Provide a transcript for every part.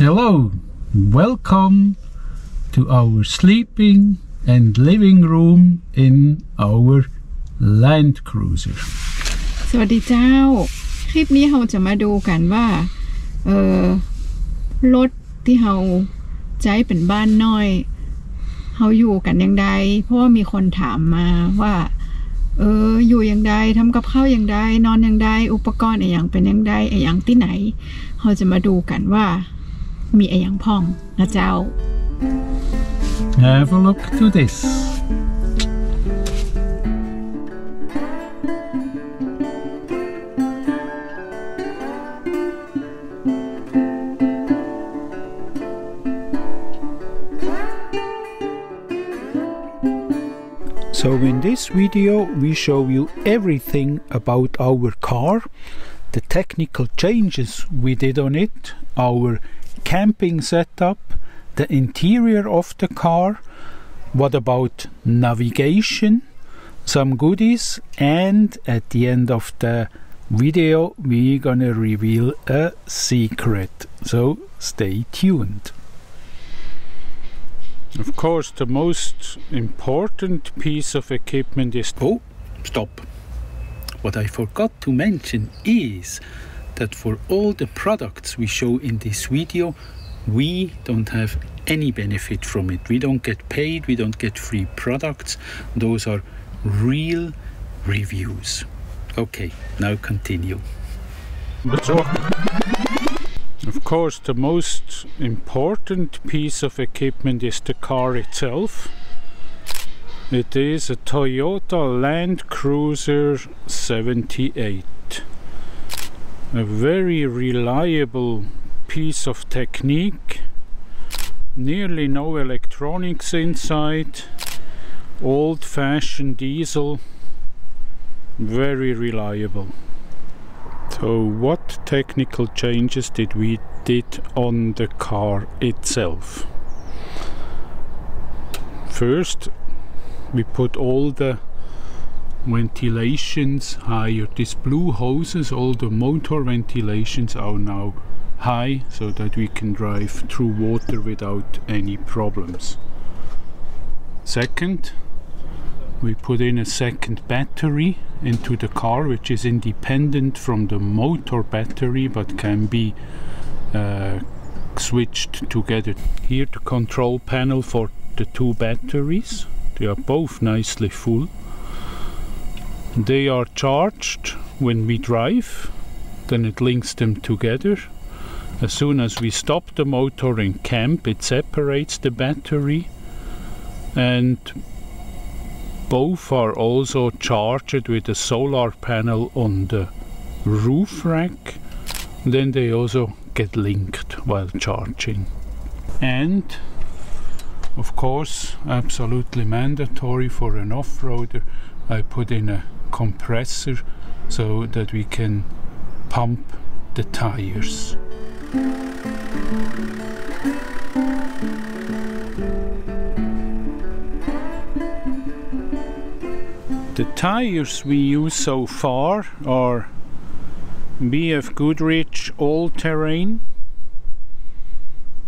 Hello, welcome to our sleeping and living room in our Land Cruiser. สวัสดีเจ้าคลิปนี้เราจะมาดูกันว่ารถที่เราใช้เป็นบ้านน้อยเราอยู่กันยังไงเพราะว่ามีคนถามมาว่าอยู่ยังไงทำกับข้าวยังไงนอนยังไงอุปกรณ์อะไรอย่างเป็นยังไงอะไรอย่างที่ไหนเราจะมาดูกันว่ามีอะไรอย่างพ่องนะเจ้า Have a look to this. So in this video we show you everything about our car, the technical changes we did on it, our camping setup, the interior of the car, what about navigation, some goodies, and at the end of the video we're gonna reveal a secret, so stay tuned. Of course, the most important piece of equipment is... Oh, stop! What I forgot to mention is that for all the products we show in this video, we don't have any benefit from it. We don't get paid, we don't get free products. Those are real reviews. Okay, now continue. Of course, the most important piece of equipment is the car itself. It is a Toyota Land Cruiser 78. A very reliable piece of technique. Nearly no electronics inside. Old-fashioned diesel. Very reliable. So what technical changes did we on the car itself? First, we put all the ventilations higher. These blue hoses, all the motor ventilations are now high so that we can drive through water without any problems. Second, we put in a second battery into the car, which is independent from the motor battery but can be switched together. Here the control panel for the two batteries. They are both nicely full. They are charged when we drive, then it links them together. As soon as we stop the motor in camp, it separates the battery, and both are also charged with a solar panel on the roof rack. Then they also get linked while charging. And of course, absolutely mandatory for an off-roader, I put in a compressor so that we can pump the tires. The tires we use so far are BF Goodrich all-terrain.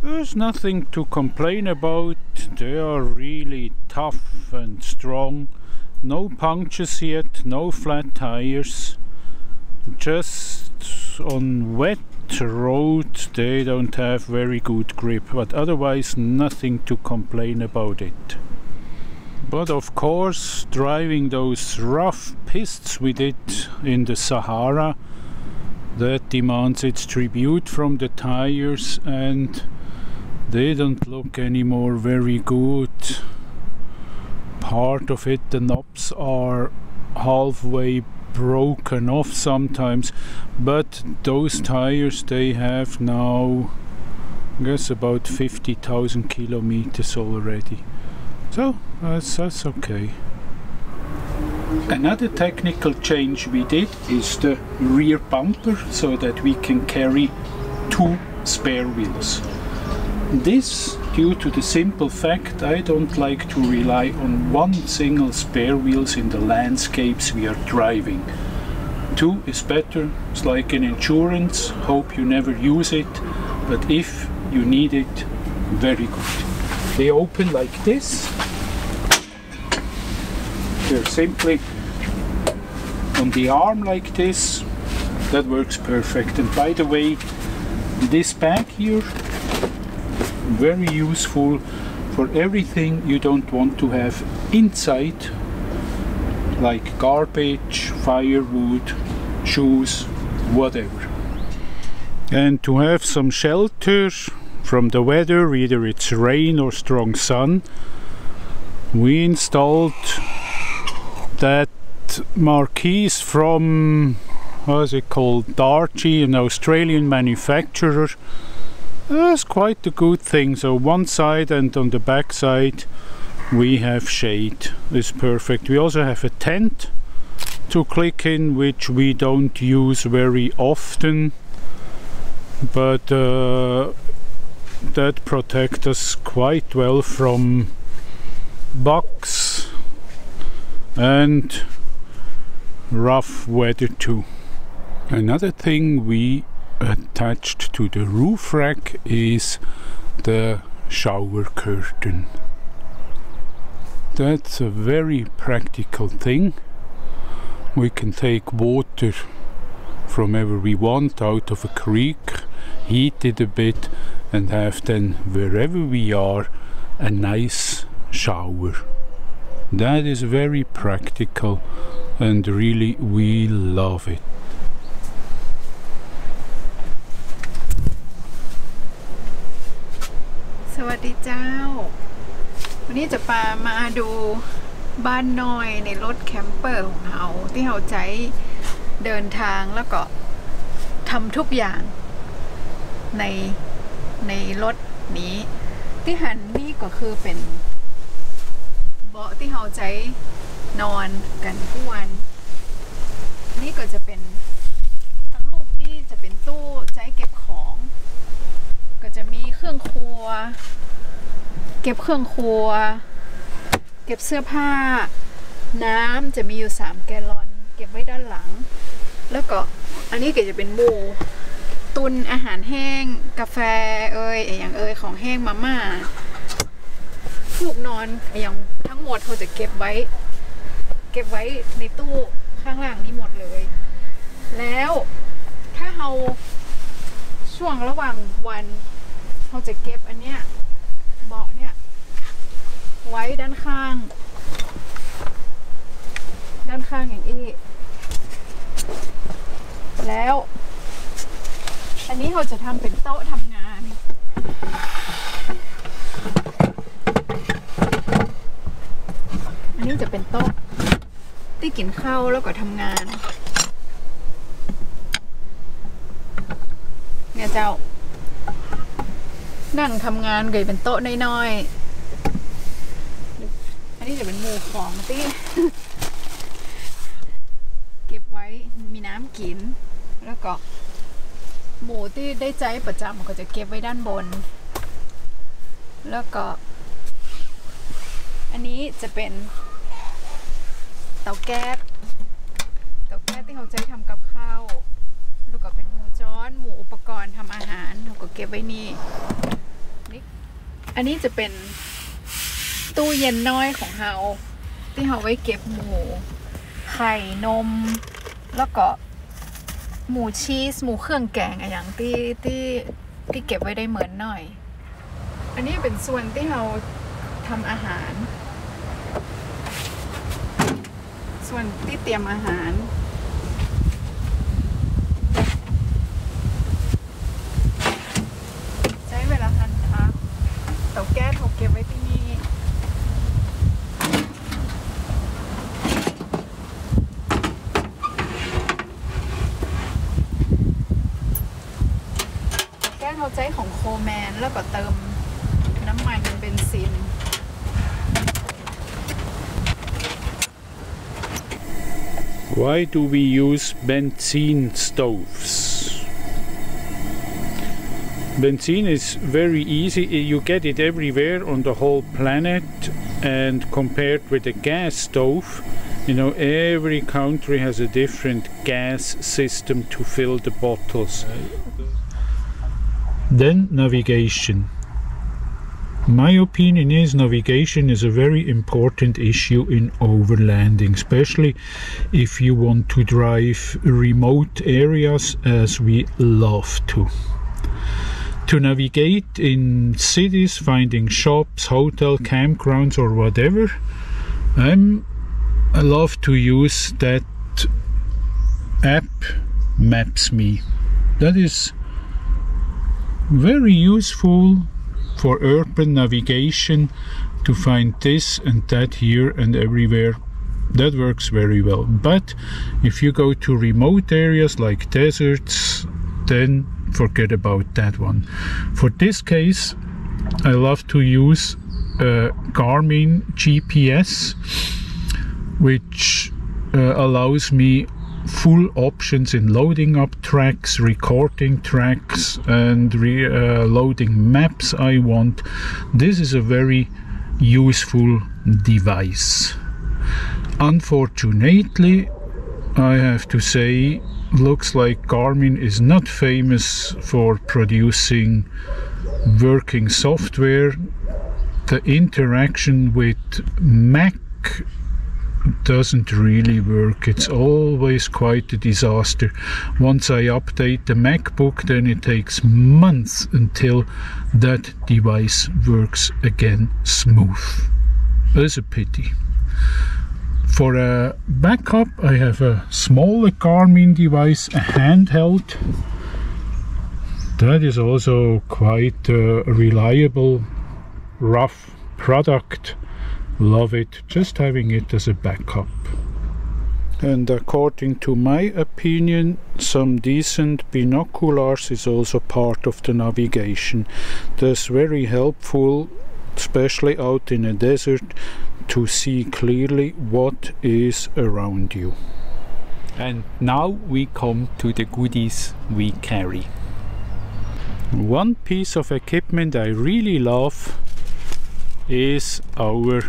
There's nothing to complain about. They are really tough and strong. No punctures yet, no flat tires. Just on wet roads they don't have very good grip, but otherwise nothing to complain about it. But of course, driving those rough pistes we did in the Sahara, that demands its tribute from the tires, and they don't look anymore very good. Part of it, the knobs are halfway broken off sometimes, but those tires, they have now, I guess, about 50,000 kilometers already. So that's okay. Another technical change we did is the rear bumper, so that we can carry two spare wheels. This due to the simple fact I don't like to rely on one single spare wheels in the landscapes we are driving. Two is better. It's like an insurance, hope you never use it, but if you need it very good. They open like this. They're simply on the arm like this. That works perfect. And by the way, this bag here, very useful for everything you don't want to have inside, like garbage, firewood, shoes, whatever. And to have some shelter from the weather, either it's rain or strong sun, we installed that marquise from, how is it called, Dargy, an Australian manufacturer. That's quite a good thing. So one side and on the back side we have shade. It's perfect. We also have a tent to click in, which we don't use very often, but that protects us quite well from bugs and rough weather too. Another thing we attached to the roof rack is the shower curtain. That's a very practical thing. We can take water from wherever we want out of a creek, heat it a bit, and have then wherever we are a nice shower. That is very practical and really we love it. Sawasdeeเจ้า วันนี้จะพามาดูบ้านน้อยในรถแคมเปอร์ของเราที่เราใช้เดินทางแล้วก็ทำทุกอย่างในรถนี้ที่หันนี่ก็คือเป็นเบาะที่เราใช้นอนกันทุกวันนี่ก็จะเป็นทั้งรูปนี่จะเป็นตู้ใช้เก็บของก็จะมีเครื่องครัวเก็บเครื่องครัวเก็บเสื้อผ้าน้ำจะมีอยู่3 แกลลอนเก็บไว้ด้านหลังแล้วก็อันนี้ก็จะเป็นหมู่ตุนอาหารแห้งกาแฟอย่างของแห้งมาม่าฟูกนอนอย่างทั้งหมดเขาจะเก็บไว้ในตู้ข้างล่างนี้หมดเลยแล้วถ้าเราช่วงระหว่างวันเราจะเก็บอันเนี้ยเบาะเนี่ยไว้ด้านข้างอย่างนี้แล้วอันนี้เราจะทำเป็นโต๊ะทำงานอันนี้จะเป็นโต๊ะที่กินข้าวแล้วก็ทำงานเนี่ยเจ้านั่งทำงานก็เป็นโต๊ะน้อยๆอันนี้จะเป็นหมู่ของที่เก็บไว้มีน้ำกินแล้วก็หมูที่ได้ใจประจำก็จะเก็บไว้ด้านบนแล้วก็อันนี้จะเป็นเตาแก๊สที่เขาใช้ทำกับข้าวแล้วก็เป็นหมูจ้อนหมูอุปกรณ์ทำอาหารเขาก็เก็บไว้นี่อันนี้จะเป็นตู้เย็นน้อยของเราที่เขาไว้เก็บหมูไข่นมแล้วก็หมูชีสหมูเครื่องแกงอย่างที่เก็บไว้ได้เหมือนหน่อยอันนี้เป็นส่วนที่เราทำอาหารส่วนที่เตรียมอาหารใช้เวลาหั่นนะคะเตาแก๊สเขาเก็บไว้ที่นี่เราใช้ของโคแมนแล้วก็เติมน้ำมันเบนซิน Why do we use benzene stoves? Benzene is very easy. You get it everywhere on the whole planet, and compared with a gas stove, you know, every country has a different gas system to fill the bottles. Then navigation. My opinion is navigation is a very important issue in overlanding, especially if you want to drive remote areas as we love to. To navigate in cities, finding shops, hotel, campgrounds or whatever, I love to use that app Maps.me. That is very useful for urban navigation to find this and that here and everywhere. That works very well. But if you go to remote areas like deserts, then forget about that one. For this case, I love to use Garmin GPS, which allows me full options in loading up tracks, recording tracks and loading maps I want. This is a very useful device. Unfortunately, I have to say, looks like Garmin is not famous for producing working software. The interaction with Mac doesn't really work. It's always quite a disaster. Once I update the MacBook, then it takes months until that device works again smooth. That's a pity. For a backup, I have a smaller Garmin device, a handheld. That is also quite a reliable, rough product. Love it, just having it as a backup. And according to my opinion, some decent binoculars is also part of the navigation. That's very helpful, especially out in a desert, to see clearly what is around you. And now we come to the goodies we carry. One piece of equipment I really love is our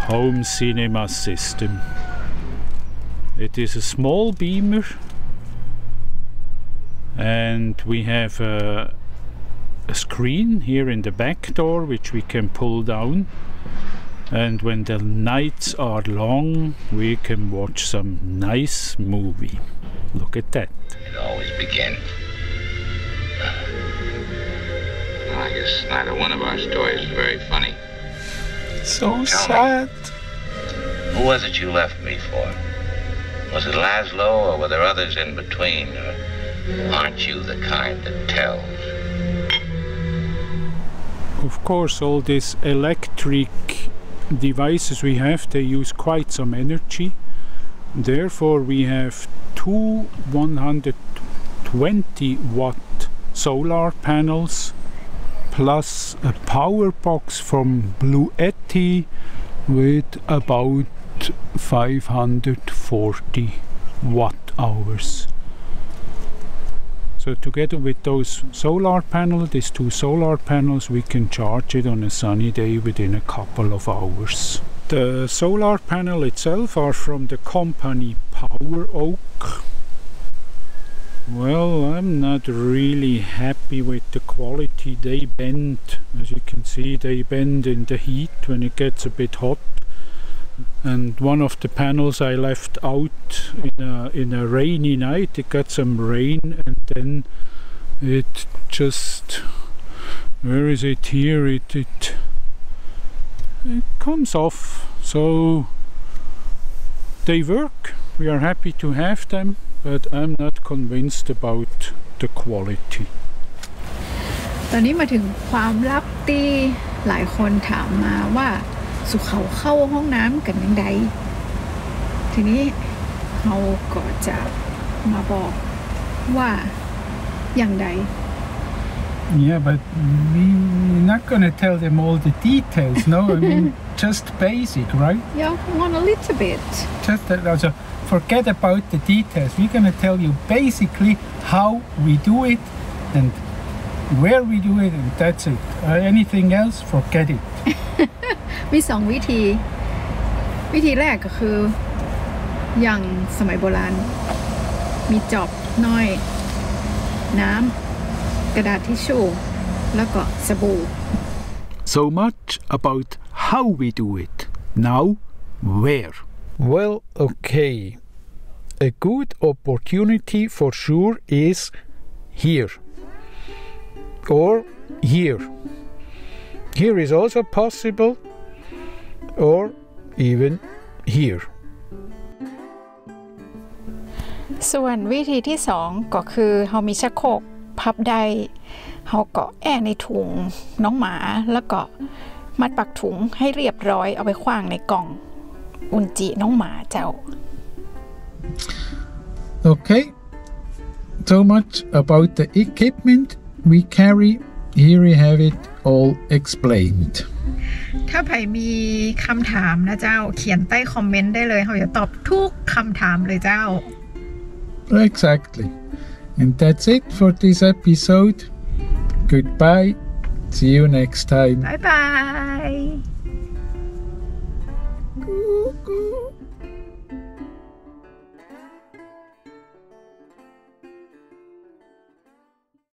home cinema system. It is a small beamer and we have a screen here in the back door which we can pull down, and when the nights are long we can watch some nice movie. Look at that. It always begins. I guess neither one of our stories is very funny. So sad. Who was it you left me for? Was it Laszlo, or were there others in between? Or aren't you the kind that tells? Of course, all these electric devices we have, they use quite some energy. Therefore, we have two 120 watt solar panels plus a power box from Ep18 with about 540 watt hours. So together with those solar panels, these two solar panels, we can charge it on a sunny day within a couple of hours. The solar panel itself are from the company Power Oak. Well, I'm not really happy with the quality. They bend, as you can see, they bend in the heat when it gets a bit hot. And one of the panels I left out in a rainy night. It got some rain and then it just, where is it here? It comes off. So they work. We are happy to have them, but I'm not convinced about the quality. ตอนนี้มาถึงความลับที่หลายคนถามมาว่าสุเขาเข้าห้องน้ำกันยังไงทีนี้เราก็จะมาบอกว่าอย่างไร Yeah, but we're not gonna tell them all the details, no? I mean, just basic, right? Yeah, want a little bit. Just also forget about the details. We're gonna tell you basically how we do it and where we do it, and that's it. Anything else, forget it. มีสองวิธีแรกก็คืออย่างสมัยโบราณมีจอบน้อยน้ำกระดาษทิชชู่ แล้วก็สบู่ So much about how we do it. Now, where? Well, okay. A good opportunity for sure is here. Or here. Here is also possible. Or even here. ส่วนวิธีที่2ก็คือเฮามีชักโครกพับได้เฮาก็แอ้ในถุงน้องหมาแล้วก็มัดปักถุงให้เรียบร้อยเอาไปขว้างในกล่องอุนจิน้องหมาเจ้า Okay. So much about the equipment we carry. Here we have it all explained. ถ้าใครมีคำถามนะเจ้าเขียนใต้คอมเมนต์ได้เลยเขาจะตอบทุกคำถามเลยเจ้า Exactly. And that's it for this episode. Goodbye. See you next time. Bye bye